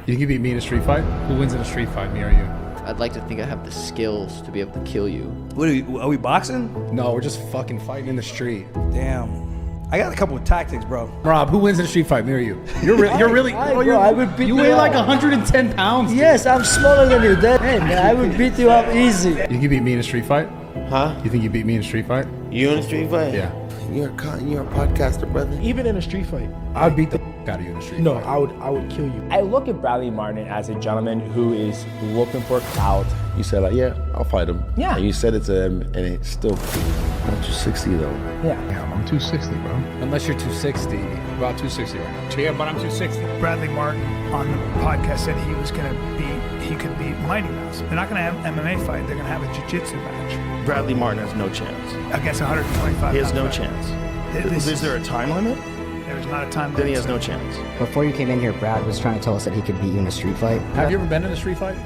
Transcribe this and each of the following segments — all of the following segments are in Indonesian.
You can beat me in a street fight? Who wins in a street fight, me or you? I'd like to think I have the skills to be able to kill you. What are we boxing? No, we're just fucking fighting in the street. Damn. I got a couple of tactics, bro. Rob, who wins in a street fight, me or you? You're really... I would beat you you weigh up. like 110 pounds. Dude. Yes, I'm smaller than you. Man, I would beat you up easy. You can beat me in a street fight? Huh? You think you beat me in a street fight? You in a street fight? Yeah. You're a podcaster, brother. Even in a street fight. I'd beat the out of you in a street No, fight. I would kill you. I look at Bradley Martin as a gentleman who is looking for clout. You said like, yeah, I'll fight him. Yeah. And you said it to him, and it's still I'm 260 though. Yeah. Damn, I'm 260, bro. Unless you're 260. About 260 right now. Yeah, but I'm 260. Bradley Martin on the podcast said he could beat Mighty Mouse. They're not going to have an MMA fight. They're going to have a jiu-jitsu match Bradley Martin has no chance. against 125. He has no pound chance. fighter. Is there a time limit? There's not a time. Then he limit. has no chance. Before you came in here, Brad was trying to tell us that he could beat you in a street fight. Have you ever been in a street fight?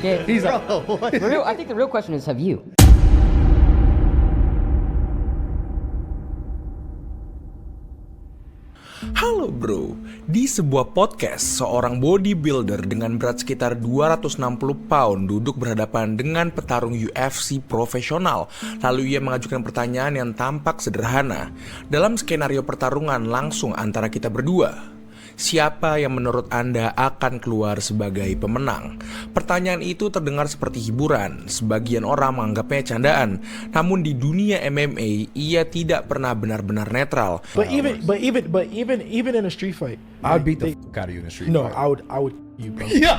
Yeah, He's like, I think the real question is, have you? Halo bro, di sebuah podcast, seorang bodybuilder dengan berat sekitar 260 pound duduk berhadapan dengan petarung UFC profesional. Lalu ia mengajukan pertanyaan yang tampak sederhana. Dalam skenario pertarungan langsung antara kita berdua, siapa yang menurut Anda akan keluar sebagai pemenang? Pertanyaan itu terdengar seperti hiburan. Sebagian orang menganggapnya candaan. Namun di dunia MMA, ia tidak pernah benar-benar netral. But even in a street fight. I'd beat the out of you in a street No, fight. I would kill you, bro. Yeah,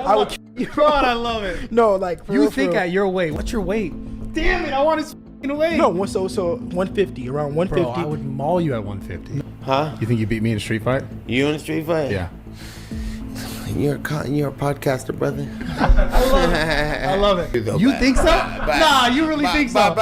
I would kill you. God, I love it. No, like for You real, think for real. at your weight. What's your weight? Damn it, I want his weight. No, so 150, around 150. Bro, I would maul you at 150. Huh? You think you beat me in a street fight? You in a street fight? Yeah. You're a podcaster, brother. I love it. You think so? Nah, you really think so?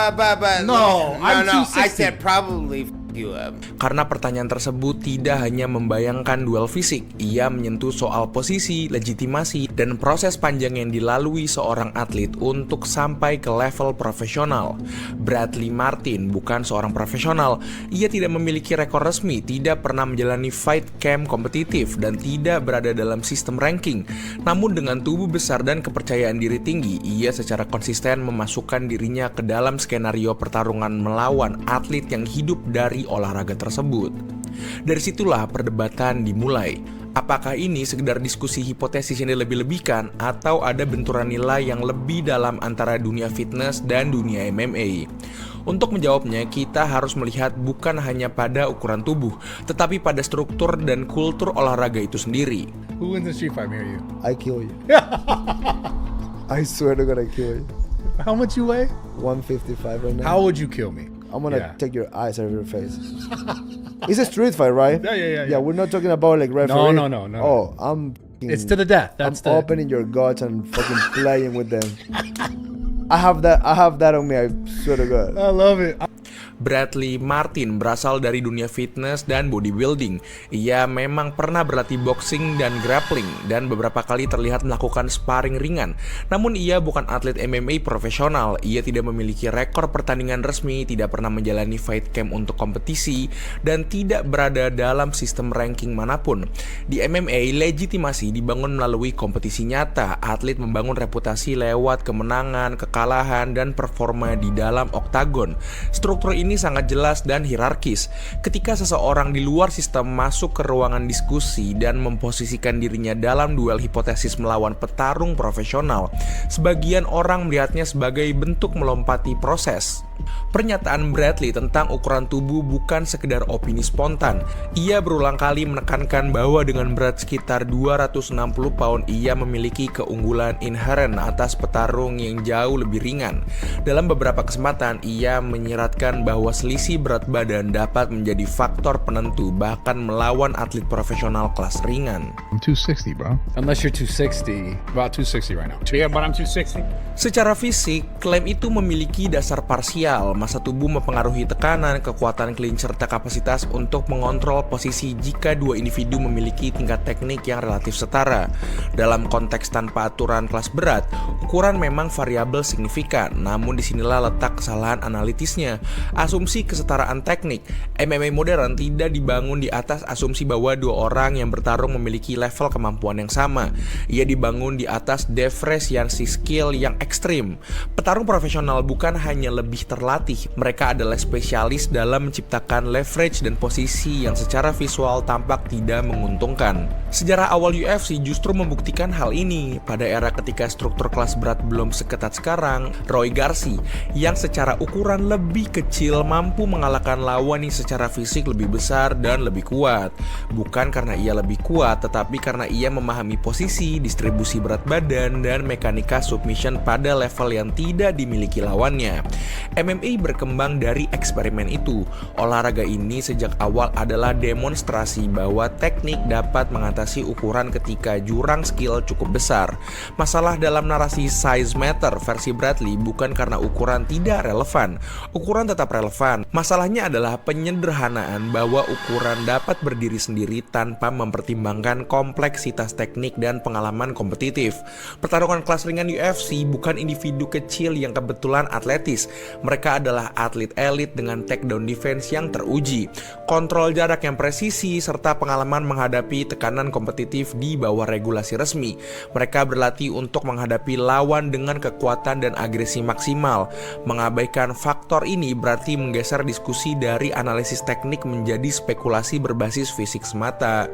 No, I'm no. 260. I said probably you up. Karena pertanyaan tersebut tidak hanya membayangkan duel fisik, ia menyentuh soal posisi, legitimasi, dan proses panjang yang dilalui seorang atlet untuk sampai ke level profesional. Bradley Martin bukan seorang profesional, ia tidak memiliki rekor resmi, tidak pernah menjalani fight camp kompetitif, dan tidak berada dalam sistem ranking. Namun dengan tubuh besar dan kepercayaan diri tinggi, ia secara konsisten memasukkan dirinya ke dalam skenario pertarungan melawan atlet yang hidup dari olahraga tersebut. Dari situlah perdebatan dimulai. Apakah ini sekedar diskusi hipotesis yang dilebih-lebihkan atau ada benturan nilai yang lebih dalam antara dunia fitness dan dunia MMA? Untuk menjawabnya, kita harus melihat bukan hanya pada ukuran tubuh, tetapi pada struktur dan kultur olahraga itu sendiri. Who wins the street fight, me or you? I kill you. I swear to God, I kill you. How much you weigh? 155 right now. How would you kill me? I'm gonna Yeah. take your eyes out of your face. It's a street fight, right? Yeah. Yeah, we're not talking about like referee. No. Oh, I'm. It's to the death. I'm That's the. opening your guts and fucking playing with them. I have that on me. I swear to God. I love it. Bradley Martin berasal dari dunia fitness dan bodybuilding. Ia memang pernah berlatih boxing dan grappling dan beberapa kali terlihat melakukan sparring ringan. Namun ia bukan atlet MMA profesional. Ia tidak memiliki rekor pertandingan resmi, tidak pernah menjalani fight camp untuk kompetisi, dan tidak berada dalam sistem ranking manapun. Di MMA, legitimasi dibangun melalui kompetisi nyata. Atlet membangun reputasi lewat kemenangan, kekalahan, dan performa di dalam oktagon. Struktur ini sangat jelas dan hierarkis. Ketika seseorang di luar sistem masuk ke ruangan diskusi dan memposisikan dirinya dalam duel hipotesis melawan petarung profesional, sebagian orang melihatnya sebagai bentuk melompati proses. Pernyataan Bradley tentang ukuran tubuh bukan sekedar opini spontan. Ia berulang kali menekankan bahwa dengan berat sekitar 260 pound ia memiliki keunggulan inheren atas petarung yang jauh lebih ringan. Dalam beberapa kesempatan ia menyiratkan bahwa selisih berat badan dapat menjadi faktor penentu bahkan melawan atlet profesional kelas ringan. I'm 260, bro. Unless you're 260. About 260 right now. Yeah, but I'm 260. Secara fisik, klaim itu memiliki dasar parsial. krusial. Massa tubuh mempengaruhi tekanan, kekuatan clinch, serta kapasitas untuk mengontrol posisi jika dua individu memiliki tingkat teknik yang relatif setara. Dalam konteks tanpa aturan kelas berat, ukuran memang variabel signifikan, namun disinilah letak kesalahan analitisnya. Asumsi kesetaraan teknik, MMA modern tidak dibangun di atas asumsi bahwa dua orang yang bertarung memiliki level kemampuan yang sama. Ia dibangun di atas diferensiasi skill yang ekstrim. Petarung profesional bukan hanya lebih terlatih, mereka adalah spesialis dalam menciptakan leverage dan posisi yang secara visual tampak tidak menguntungkan. Sejarah awal UFC justru membuktikan hal ini. Pada era ketika struktur kelas berat belum seketat sekarang, Roy Garcia yang secara ukuran lebih kecil mampu mengalahkan lawan yang secara fisik lebih besar dan lebih kuat. Bukan karena ia lebih kuat, tetapi karena ia memahami posisi, distribusi berat badan, dan mekanika submission pada level yang tidak dimiliki lawannya. MMA berkembang dari eksperimen itu. Olahraga ini sejak awal adalah demonstrasi bahwa teknik dapat mengatasi ukuran ketika jurang skill cukup besar. Masalah dalam narasi size matter versi Bradley bukan karena ukuran tidak relevan. Ukuran tetap relevan. Masalahnya adalah penyederhanaan bahwa ukuran dapat berdiri sendiri tanpa mempertimbangkan kompleksitas teknik dan pengalaman kompetitif. Pertarungan kelas ringan UFC bukan individu kecil yang kebetulan atletis. Mereka adalah atlet elit dengan takedown defense yang teruji, kontrol jarak yang presisi, serta pengalaman menghadapi tekanan kompetitif di bawah regulasi resmi. Mereka berlatih untuk menghadapi lawan dengan kekuatan dan agresi maksimal. Mengabaikan faktor ini berarti menggeser diskusi dari analisis teknik menjadi spekulasi berbasis fisik semata.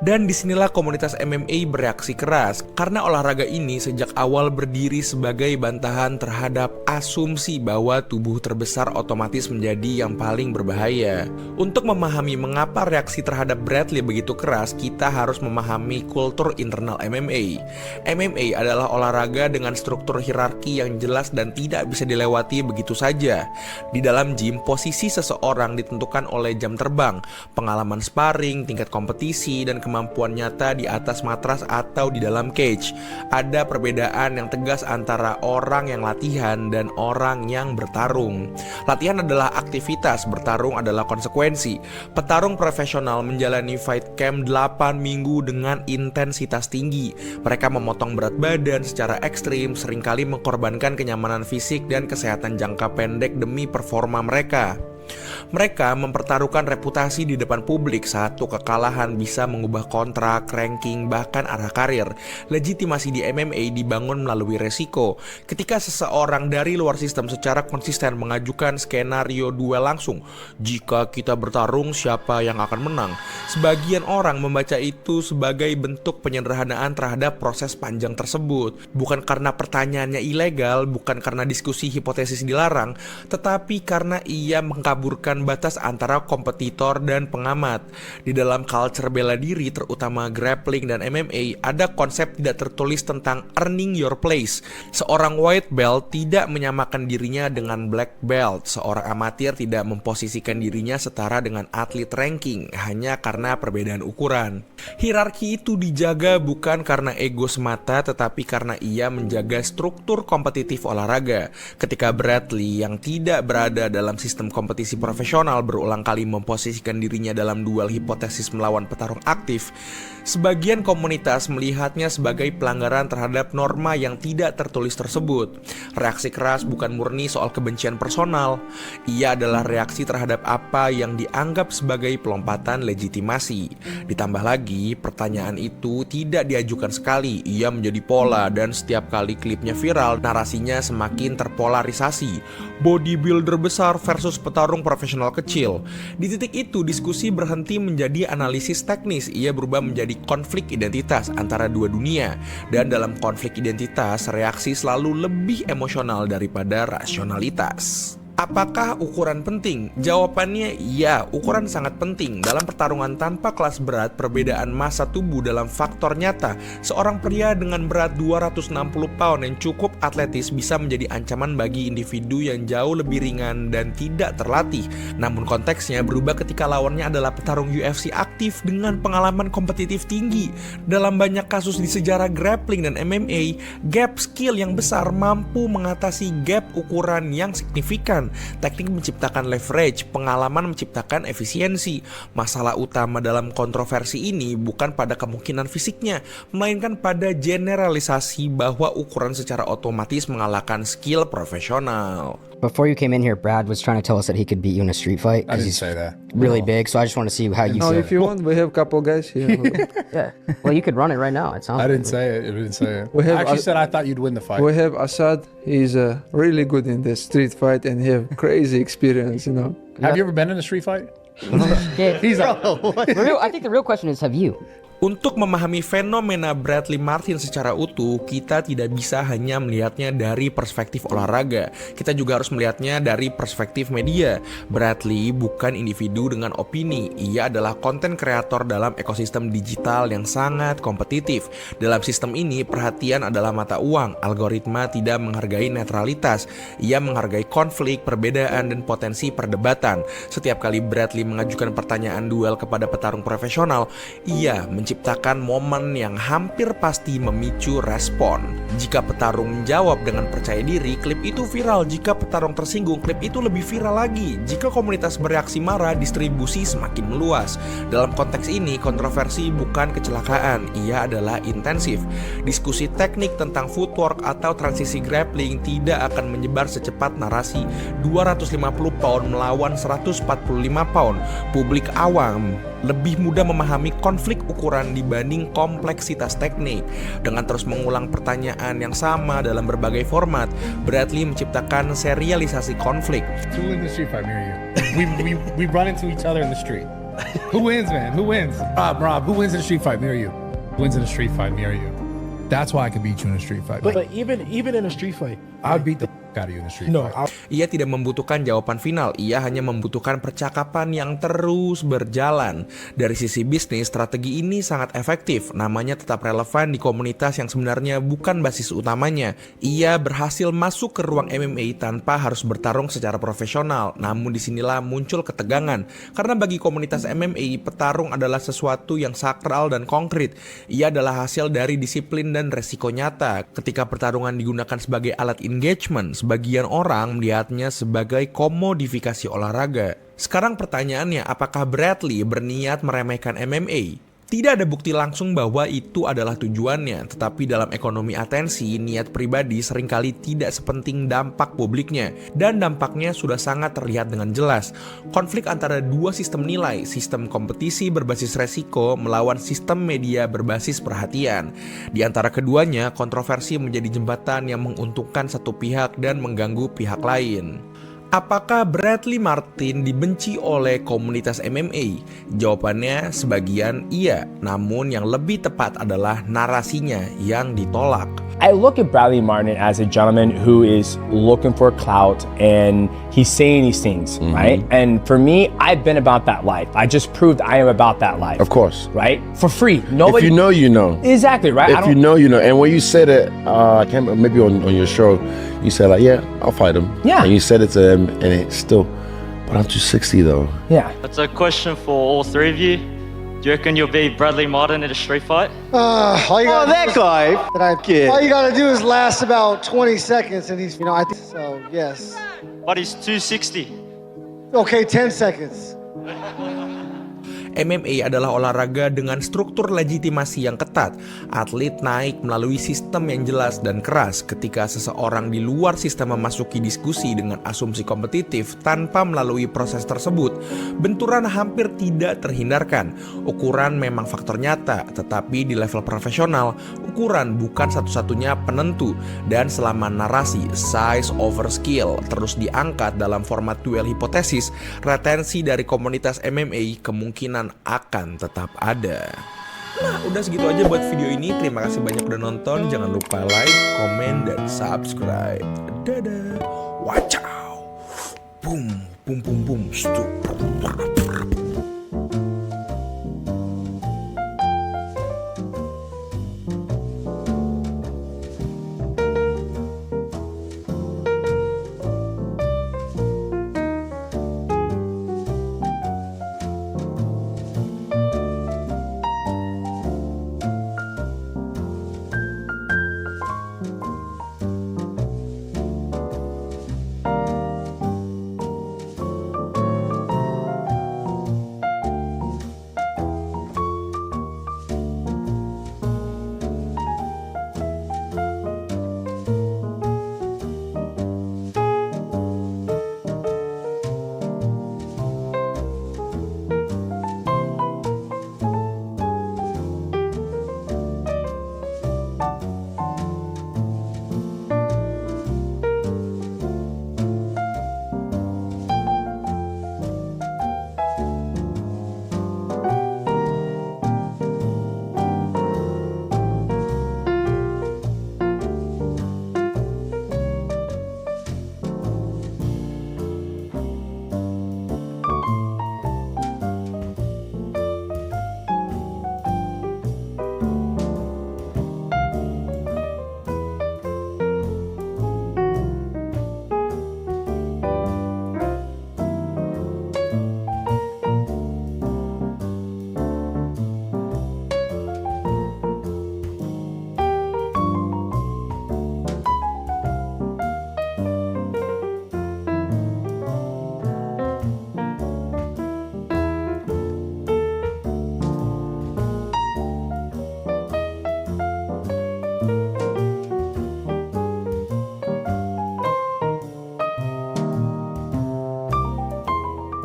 Dan disinilah komunitas MMA bereaksi keras, karena olahraga ini sejak awal berdiri sebagai bantahan terhadap asumsi bahwa tubuh terbesar otomatis menjadi yang paling berbahaya. Untuk memahami mengapa reaksi terhadap Bradley begitu keras, kita harus memahami kultur internal MMA. MMA adalah olahraga dengan struktur hierarki yang jelas dan tidak bisa dilewati begitu saja. Di dalam gym, posisi seseorang ditentukan oleh jam terbang, pengalaman sparring, tingkat kompetisi, dan kemampuan nyata di atas matras atau di dalam cage. Ada perbedaan yang tegas antara orang yang latihan dan orang yang bertarung. Latihan adalah aktivitas, bertarung adalah konsekuensi. Petarung profesional menjalani fight camp 8 minggu dengan intensitas tinggi. Mereka memotong berat badan secara ekstrim, seringkali mengorbankan kenyamanan fisik dan kesehatan jangka pendek demi performa mereka. Mereka mempertaruhkan reputasi di depan publik. Satu kekalahan bisa mengubah kontrak, ranking, bahkan arah karir. Legitimasi di MMA dibangun melalui resiko. Ketika seseorang dari luar sistem secara konsisten mengajukan skenario duel langsung, jika kita bertarung siapa yang akan menang, sebagian orang membaca itu sebagai bentuk penyederhanaan terhadap proses panjang tersebut. Bukan karena pertanyaannya ilegal, bukan karena diskusi hipotesis dilarang, tetapi karena ia mengkaburkan batas antara kompetitor dan pengamat. Di dalam culture bela diri, terutama grappling dan MMA, ada konsep tidak tertulis tentang earning your place. Seorang white belt tidak menyamakan dirinya dengan black belt. Seorang amatir tidak memposisikan dirinya setara dengan atlet ranking hanya karena perbedaan ukuran. Hierarki itu dijaga bukan karena ego semata, tetapi karena ia menjaga struktur kompetitif olahraga. Ketika Bradley yang tidak berada dalam sistem kompetisi profesional berulang kali memposisikan dirinya dalam duel hipotesis melawan petarung aktif, sebagian komunitas melihatnya sebagai pelanggaran terhadap norma yang tidak tertulis tersebut. Reaksi keras bukan murni soal kebencian personal, ia adalah reaksi terhadap apa yang dianggap sebagai pelompatan legitimasi. Ditambah lagi, pertanyaan itu tidak diajukan sekali, ia menjadi pola, dan setiap kali klipnya viral, narasinya semakin terpolarisasi. Bodybuilder besar versus petarung profesional kecil. Di titik itu, diskusi berhenti menjadi analisis teknis, ia berubah menjadi konflik identitas antara dua dunia. Dan dalam konflik identitas, reaksi selalu lebih emosional daripada rasionalitas. Apakah ukuran penting? Jawabannya ya, ukuran sangat penting. Dalam pertarungan tanpa kelas berat, perbedaan massa tubuh dalam faktor nyata. Seorang pria dengan berat 260 pound yang cukup atletis bisa menjadi ancaman bagi individu yang jauh lebih ringan dan tidak terlatih. Namun konteksnya berubah ketika lawannya adalah petarung UFC aktif dengan pengalaman kompetitif tinggi. Dalam banyak kasus di sejarah grappling dan MMA, gap skill yang besar mampu mengatasi gap ukuran yang signifikan. kecepatan, teknik menciptakan leverage, pengalaman menciptakan efisiensi. Masalah utama dalam kontroversi ini bukan pada kemungkinan fisiknya, melainkan pada generalisasi bahwa ukuran secara otomatis mengalahkan skill profesional. Before you came in here, Brad was trying to tell us that he could beat you in a street fight. I didn't say that. Really big, so I just want to see how you No, feel. if you want, we have a couple guys here. Yeah. Well, you could run it right now. It sounds. I didn't say it. I didn't say it. We have I actually As- said I thought you'd win the fight. We have Assad. He's really good in the street fight and he have crazy experience, you know. Have you ever been in a street fight? Yeah. He's like, I think the real question is, have you? Untuk memahami fenomena Bradley Martin secara utuh, kita tidak bisa hanya melihatnya dari perspektif olahraga. Kita juga harus melihatnya dari perspektif media. Bradley bukan individu dengan opini. Ia adalah konten kreator dalam ekosistem digital yang sangat kompetitif. Dalam sistem ini, perhatian adalah mata uang. Algoritma tidak menghargai netralitas. Ia menghargai konflik, perbedaan, dan potensi perdebatan. Setiap kali Bradley mengajukan pertanyaan duel kepada petarung profesional, ia menciptakan momen yang hampir pasti memicu respon. Jika petarung menjawab dengan percaya diri, klip itu viral. Jika petarung tersinggung, klip itu lebih viral lagi. Jika komunitas bereaksi marah, distribusi semakin meluas. Dalam konteks ini, kontroversi bukan kecelakaan, ia adalah intensif. Diskusi teknik tentang footwork atau transisi grappling tidak akan menyebar secepat narasi 250 pound melawan 145 pound. Publik awam lebih mudah memahami konflik ukuran dibanding kompleksitas teknik. Dengan terus mengulang pertanyaan yang sama dalam berbagai format, Bradley menciptakan serialisasi konflik. who wins the street fight, me or you? We run into each other in the street. Who wins, man? Who wins? Rob, who wins in a street fight, me or you? Who wins in a street fight, me or you? That's why I could beat you in a street fight. But even in a street fight, I'd beat the out of you in a street no, fight. Ia tidak membutuhkan jawaban final, ia hanya membutuhkan percakapan yang terus berjalan. Dari sisi bisnis, strategi ini sangat efektif, namanya tetap relevan di komunitas yang sebenarnya bukan basis utamanya. Ia berhasil masuk ke ruang MMA tanpa harus bertarung secara profesional, namun disinilah muncul ketegangan. Karena bagi komunitas MMA, petarung adalah sesuatu yang sakral dan konkret. Ia adalah hasil dari disiplin dan resiko nyata. Ketika pertarungan digunakan sebagai alat engagement, sebagian orang melihatnya sebagai komodifikasi olahraga. Sekarang pertanyaannya, apakah Bradley berniat meremehkan MMA? Tidak ada bukti langsung bahwa itu adalah tujuannya, tetapi dalam ekonomi atensi, niat pribadi seringkali tidak sepenting dampak publiknya, dan dampaknya sudah sangat terlihat dengan jelas. Konflik antara dua sistem nilai, sistem kompetisi berbasis resiko melawan sistem media berbasis perhatian. Di antara keduanya, kontroversi menjadi jembatan yang menguntungkan satu pihak dan mengganggu pihak lain. Apakah Bradley Martin dibenci oleh komunitas MMA? Jawabannya sebagian iya, namun yang lebih tepat adalah narasinya yang ditolak. I look at Bradley Martin as a gentleman who is looking for clout and he's saying these things, right? And for me, I've been about that life. I just proved I am about that life. Of course. Right? For free. Nobody. If you know, you know. Exactly, right? If you know, you know. And when you said it, I can't remember, maybe on your show, you said like, yeah, I'll fight him. Yeah. And you said it to him, and it's still, but aren't you 60 though? Yeah. That's a question for all three of you. Do you reckon you'll beat Bradley Martin in a street fight? All you gotta do is last about 20 seconds, and he's, I think so. Yes. But he's 260. Okay, 10 seconds. MMA adalah olahraga dengan struktur legitimasi yang ketat. Atlet naik melalui sistem yang jelas dan keras. Ketika seseorang di luar sistem memasuki diskusi dengan asumsi kompetitif tanpa melalui proses tersebut, benturan hampir tidak terhindarkan. Ukuran memang faktor nyata, tetapi di level profesional, ukuran bukan satu-satunya penentu. Dan selama narasi size over skill terus diangkat dalam format duel hipotesis, retensi dari komunitas MMA kemungkinan akan tetap ada. Nah, udah segitu aja buat video ini. Terima kasih banyak udah nonton. Jangan lupa like, komen, dan subscribe. Dadah. Wacaw. Boom, boom, boom, boom. Stup.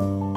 you.